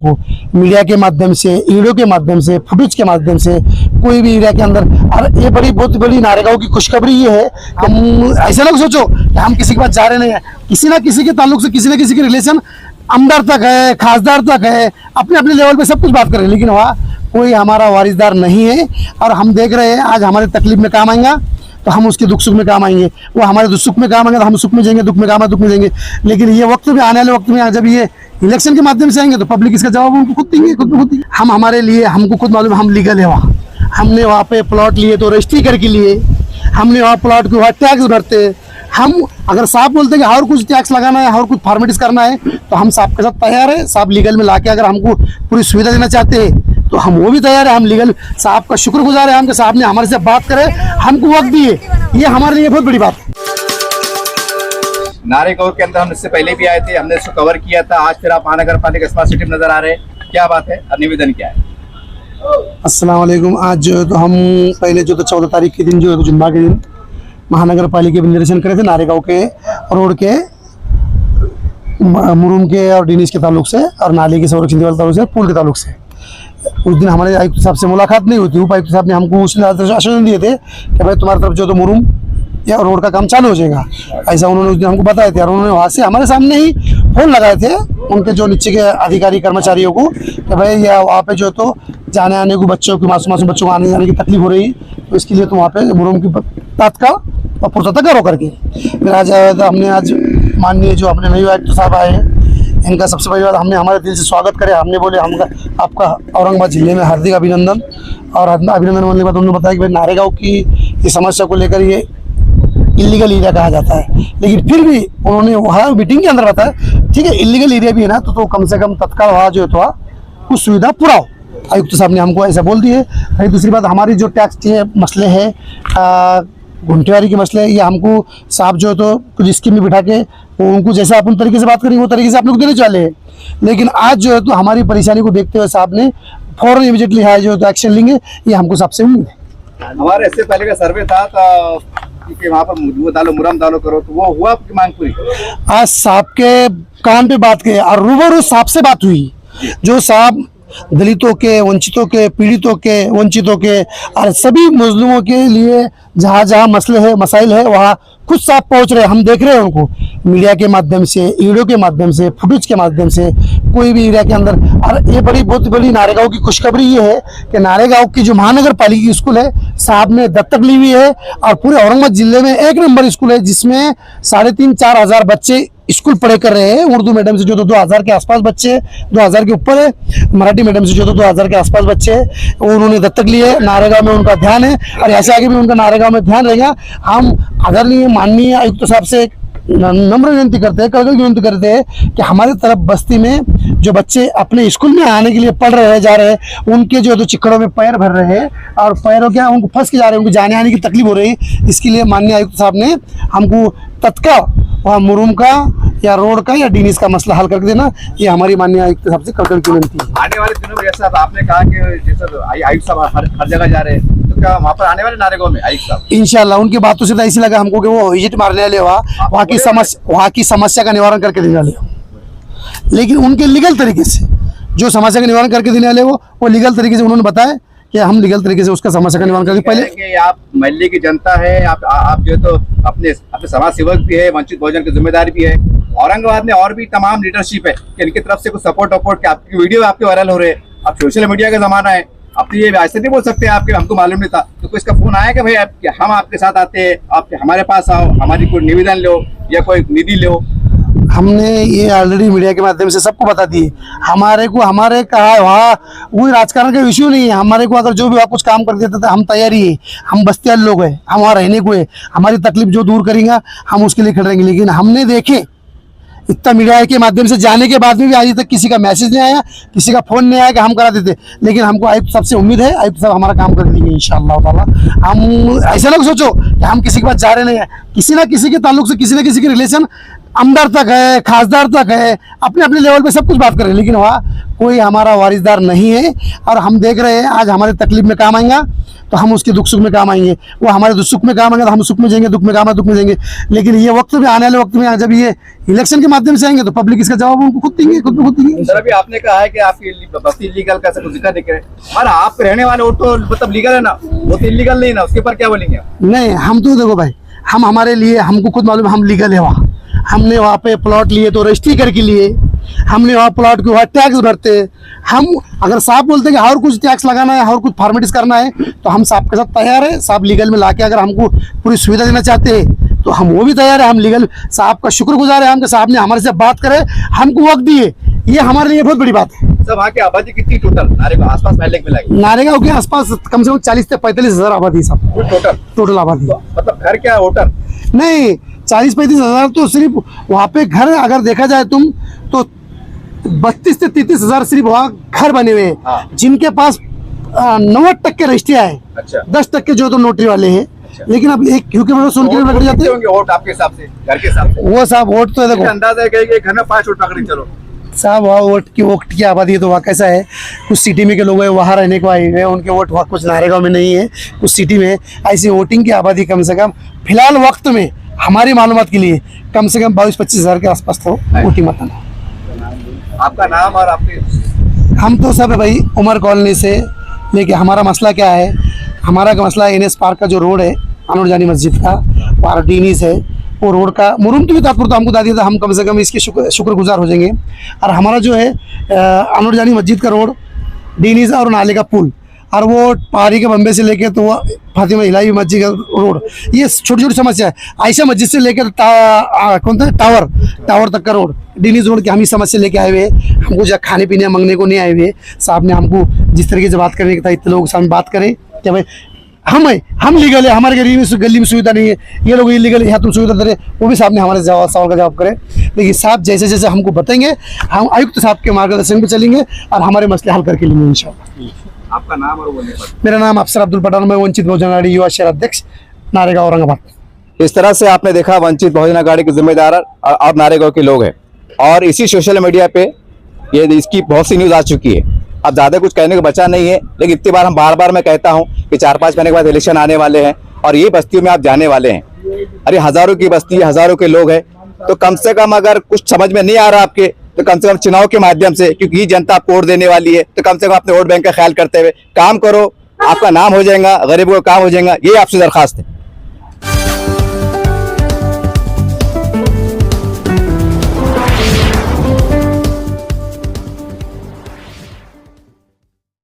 आपको मीडिया के माध्यम से, वीडियो के माध्यम से, फुटेज के माध्यम से, कोई भी एरिया के अंदर। और ये बहुत बड़ी नारेगांव की खुशखबरी ये है, हम ऐसा ना सोचो कि हम किसी के पास जा रहे नहीं है, किसी ना किसी के ताल्लुक से, किसी ना किसी के रिलेशन आमदार तक है, खासदार तक है, अपने अपने लेवल पे सब कुछ बात कर रहे हैं, लेकिन वहाँ कोई हमारा वारिसदार नहीं है। और हम देख रहे हैं आज हमारे तकलीफ में काम आएगा तो हम उसके दुख सुख में काम आएंगे, वो हमारे सुख में काम आएंगे तो हम सुख में जाएंगे, दुख में काम है दुख में जाएंगे। लेकिन ये वक्त भी आने वाले वक्त में जब ये इलेक्शन के माध्यम से आएंगे तो पब्लिक इसका जवाब उनको खुद देंगे, खुद देंगे। हम हमारे लिए हमको खुद मालूम, हम लीगल है वहाँ, हमने वहाँ पे प्लॉट लिए तो रजिस्ट्री करके लिए, हमने वहाँ प्लॉट के वहाँ टैक्स भरते। हम अगर साहब बोलते हैं कि और कुछ टैक्स लगाना है और कुछ फॉर्मेलिटीज करना है तो हम साहब के साथ तैयार है। साहब लीगल में लाके अगर हमको पूरी सुविधा देना चाहते हैं तो हम वो भी तैयार है। हम लीगल साहब का शुक्रगुजार है, हम कि साहब ने हमारे से बात करे, हमको वक्त दिए, ये हमारे लिए बहुत बड़ी बात है। नारेगांव के अंदर हम इससे पहले भी आए थे, हमने इसको कवर किया था। आज फिर आप महानगर पालिका स्मार्ट सिटी में नजर आ रहे हैं, क्या बात है और निवेदन क्या है? अस्सलाम वालेकुम। आज जो तो हम पहले जो तो 14 तारीख के दिन जो जुम्मा के दिन महानगर पालिका में निरीक्षण करे थे नारेगांव के रोड के मुरुम के और डीनीस के ताल्लुक से और नाली के संरक्षण वाले ताल्लुक से, पुल के ताल्लुक से। उस दिन हमारे आयुक्त साहब से मुलाकात नहीं हुई थी। उपायुक्त साहब ने हमको उसने आश्वासन दिए थे कि भाई तुम्हारी तरफ जो तो मुरुम या रोड का काम चालू हो जाएगा, ऐसा उन्होंने उस दिन हमको बताया थे। और उन्होंने वहाँ से हमारे सामने ही फोन लगाए थे उनके जो नीचे के अधिकारी कर्मचारियों को कि भाई या वहाँ पे जो तो जाने आने को बच्चों की मासूम बच्चों को आने जाने की तकलीफ हो रही, तो इसके लिए तो वहाँ पे मुरुम की तत्काल और पुरता करो करके। फिर आज हमने आज माननीय जो अपने नए आयुक्त साहब आए हैं, इनका सबसे पहली बात हमने हमारे दिल से स्वागत करे। हमने बोले हम आपका औरंगाबाद जिले में हार्दिक अभिनंदन। और अभिनंदन बोलने के बाद उन्होंने बताया कि भाई नारेगांव की ये समस्या को लेकर ये इलीगल एरिया कहा जाता है, लेकिन फिर भी उन्होंने वहाँ मीटिंग के अंदर बताया ठीक है इलीगल एरिया भी है ना तो कम से कम तत्काल वहाँ जो है तो कुछ सुविधा पूरा हो। आयुक्त साहब ने हमको ऐसा बोल दिए। फिर दूसरी बात हमारी जो टैक्स के मसले हैं, घुंटेवारी के मसले, ये हमको साहब जो है तो कुछ स्कीम में बिठा के उनको जैसा अपन तरीके से बात करेंगे वो तरीके से आप लोग देने चाले हैं। लेकिन आज जो है तो हमारी परेशानी को देखते हुए साहब ने फौरन इमीडिएटली है जो तो एक्शन लेंगे, ये हमको सबसे उम्मीद है। हमारे इससे पहले का सर्वे था कि वहाँ पर वो डालो मुरम डालो करो, तो वो हुआ आपकी मांग पूरी? आज साहब के कान पे बात की और रूबरू साहब से बात हुई, जो साहब दलितों के, वंचितों के, पीड़ितों के, वंचितों के और सभी मजलूमों के लिए जहाँ जहाँ मसले है मसाइल है वहाँ खुद साहब पहुँच रहे हैं। हम देख रहे हैं उनको मीडिया के माध्यम से, वीडियो के माध्यम से, फुटेज के माध्यम से, कोई भी एरिया के अंदर। और ये बहुत बड़ी नारेगांव की खुशखबरी ये है कि नारेगांव की जो महानगर पालिका स्कूल है साहब ने दत्तक ली हुई है और पूरे औरंगाबाद जिले में 1 नंबर स्कूल है, जिसमें 3,500-4 हज़ार बच्चे स्कूल पढ़े कर रहे हैं। उर्दू मीडियम से जो तो 2,000 के आसपास बच्चे हैं, 2,000 के ऊपर है। मराठी मीडियम से जो तो 2,000 के आसपास बच्चे हैं, वो उन्होंने दत्तक लिए है। नारेगांव में उनका ध्यान है और ऐसे आगे भी उनका नारेगांव में ध्यान रहेगा। हम आदरणीय माननीय आयुक्त साहब से नम्र विनती करते हैं, कड़कड़ विनती करते हैं कि हमारी तरफ बस्ती में जो बच्चे अपने स्कूल में आने के लिए पढ़ रहे हैं, जा रहे हैं, उनके जो तो चिकड़ों में पैर भर रहे हैं और पैरों क्या उनको फंस के जा रहे हैं, उनको जाने आने की तकलीफ हो रही है। इसके लिए माननीय आयुक्त साहब ने हमको तत्काल वहाँ मुरुम का या रोड का या डीनीस का मसला हल करके देना, ये हमारी माननीय आयुक्त साहब से कड़कड़ की विनती है। आने वाले दिनों में जैसा आपने कहा कि जैसे आयुक्त साहब हर जगह जा रहे हैं, तो क्या वहाँ पर आने वाले नारेगांव में आयुक्त साहब? इंशाल्लाह उनकी बातों से तो ऐसी लगा हमको कि वो विजिट मारने वाले वहाँ की समस्या का निवारण करके देने वाले हो, लेकिन उनके लीगल तरीके से जो समस्या का निवारण करके देने वाले वो लीगल तरीके से उन्होंने बताया कि हम लीगल तरीके से उसका समस्या का निवारण करेंगे। पहले आप महल्ले की जनता है, आप जो तो अपने समाज सेवक भी है, वंचित बहुजन के जिम्मेदार भी है। औरंगाबाद में और भी तमाम लीडरशिप है कि इनकी तरफ से कुछ सपोर्ट वपोर्ट, आपकी वीडियो आपके वायरल हो रहे हैं। अब सोशल मीडिया का जमाना है, अब तो ये ऐसे नहीं बोल सकते आपके हमको मालूम नहीं था। तो कोई इसका फोन आया कि भाई हम आपके साथ आते हैं, आप हमारे पास आओ, हमारी कोई निवेदन लो या कोई निधि लो? हमने ये ऑलरेडी मीडिया के माध्यम से सबको बता दिए। हमारे कहा वहाँ कोई राजकारण का इश्यू नहीं है। हमारे को अगर जो भी वहाँ कुछ काम कर देते थे हम तैयारी है, हम बस्तियाल लोग हैं, हम वहाँ रहने को है, हमारी तकलीफ जो दूर करेंगे हम उसके लिए खड़े रहेंगे। लेकिन हमने देखे इतना मीडिया के माध्यम से जाने के बाद में भी आज तक किसी का मैसेज नहीं आया, किसी का फोन नहीं आया कि हम करा देते। लेकिन हमको आयुक्त साहब से उम्मीद है, आयुक्त साहब हमारा काम कर देंगे इंशाअल्लाह ताला। हम ऐसा ना सोचो कि हम किसी के पास जा रहे नहीं है, किसी ना किसी के ताल्लुक से, किसी ना किसी के रिलेशन आमदार तक है, खासदार तक है, अपने अपने लेवल पे सब कुछ बात कर रहे हैं, लेकिन वहाँ कोई हमारा वारिसदार नहीं है। और हम देख रहे हैं आज हमारे तकलीफ में काम आएगा तो हम उसके दुख सुख में काम आएंगे, वो हमारे सुख में काम आएंगे तो हम सुख में जाएंगे, दुख में काम है दुख में जाएंगे। लेकिन ये वक्त में, आने वाले वक्त में जब ये इलेक्शन के माध्यम से आएंगे तो पब्लिक इसका जवाब उनको खुद देंगे, खुद में खुद देंगे। सर अभी आपने कहा है कि आपकी बस्ती इलीगल का कुछ जिक्र नहीं करे, और आप रहने वाले वोट तो मतलब लीगल है ना, वो तो इलीगल नहीं ना, उसके ऊपर क्या बोलेंगे? नहीं, हम तो देखो भाई, हम हमारे लिए हमको खुद मालूम है, हम लीगल है वहाँ। हमने वहाँ पे प्लॉट लिए तो रजिस्ट्री करके लिए, हमने वहाँ प्लॉट के वहाँ टैक्स भरते। हम अगर साहब बोलते हैं कि और कुछ टैक्स लगाना है और कुछ फॉर्मेलिटीज करना है तो हम साहब के साथ तैयार है। साहब लीगल में लाके अगर हमको पूरी सुविधा देना चाहते हैं तो हम वो भी तैयार है। हम लीगल साहब का शुक्रगुजार है, हम कि साहब ने हमारे से बात करे, हमको वक्त दिए, ये हमारे लिए बहुत बड़ी बात है। सर वहाँ की आबादी कितनी टोटल नारेगांव आसपास पहले मिला है? नारेगांव के आसपास कम से कम 40 से 45 हजार आबादी साहब, टोटल आबादी। मतलब घर क्या होटल? नहीं, 40-35 हजार तो सिर्फ वहाँ पे घर, अगर देखा जाए तुम तो 32 से 33 हजार सिर्फ वहाँ घर बने हुए हैं। हाँ। जिनके पास 90% रजिस्ट्रियाँ है, अच्छा। 10% जो तो नोटरी वाले हैं। अच्छा। लेकिन अब एक क्योंकि वो सुन के लग जाते हैं होंगे वोट आपके हिसाब से, घर के हिसाब से? वो साहब वोट तो देखो अंदाजा है कि घर में 5 वोट पकड़ी चलो साहब, वहाँ वोट की आबादी है तो वहाँ कैसा है, कुछ सिटी में के लोग हैं वहाँ रहने को आए हुए हैं, उनके वोट वहाँ कुछ नारेगांव में नहीं है, कुछ सिटी में। ऐसी वोटिंग की आबादी कम से कम फिलहाल वक्त में हमारी मालूमात के लिए कम से कम 22-25 हजार के आसपास तो वोटिंग मतदान है। आपका नाम और आपके? हम तो सब भाई उमर कॉलोनी से लेके, हमारा मसला क्या है, हमारा का मसला NS पार्क का जो रोड है अनूर जानी मस्जिद का, वहाँ डीनीस है, वो रोड का मुरम्मत भी तात्पर्य तो हमको बता दिया था, हम कम से कम इसके शुक्रगुजार हो जाएंगे। और हमारा जो है अनूर जानी मस्जिद का रोड, डीनीस और नाले का पुल, और वो पहाड़ी के बम्बे से लेके तो वो फातिमा इलाही मस्जिद का रोड, ये छोटी छोटी समस्या है। आयशा मस्जिद से लेकर कौन था टावर तक का रोड, डीनीस रोड की हम ही समस्या लेके आए हुए हैं। हमको जब खाने पीने मांगने को नहीं आए हुए, साहब ने हमको जिस तरीके से बात करने का था इतने लोगों के सामने बात करें कि भाई हम लीगल है, हमारे गली में सुविधा नहीं है, ये लोग इलीगल है, यहाँ तुम सुविधा दे रहे, वो भी साहब ने हमारे सवाल का जवाब करे। लेकिन साहब जैसे जैसे हमको बताएंगे हम आयुक्त साहब के मार्गदर्शन पे चलेंगे और हमारे मसले हल करके लेंगे इंशाअल्लाह। आपका नाम और बोलने पर? मेरा नाम अफसर अब्दुल पठान, मैं वंचित बहुजन अघाड़ी युवा शहर अध्यक्ष नारेगांव औरंगाबाद। इस तरह से आपने देखा वंचित बहुजन अघाड़ी के जिम्मेदार और नारेगांव के लोग हैं, और इसी सोशल मीडिया पे ये इसकी बहुत सी न्यूज आ चुकी है। अब ज्यादा कुछ कहने को बचा नहीं है, लेकिन इतनी बार बार बार मैं कहता हूँ कि 4-5 महीने के बाद इलेक्शन आने वाले हैं और ये बस्तियों में आप जाने वाले हैं। अरे हजारों की बस्ती है, हजारों के लोग हैं, तो कम से कम अगर कुछ समझ में नहीं आ रहा आपके, तो कम से कम चुनाव के माध्यम से, क्योंकि ये जनता आपको वोट देने वाली है, तो कम से कम अपने वोट बैंक का ख्याल करते हुए काम करो, आपका नाम हो जाएगा, गरीबों का काम हो जाएगा, ये आपसे दरखास्त है।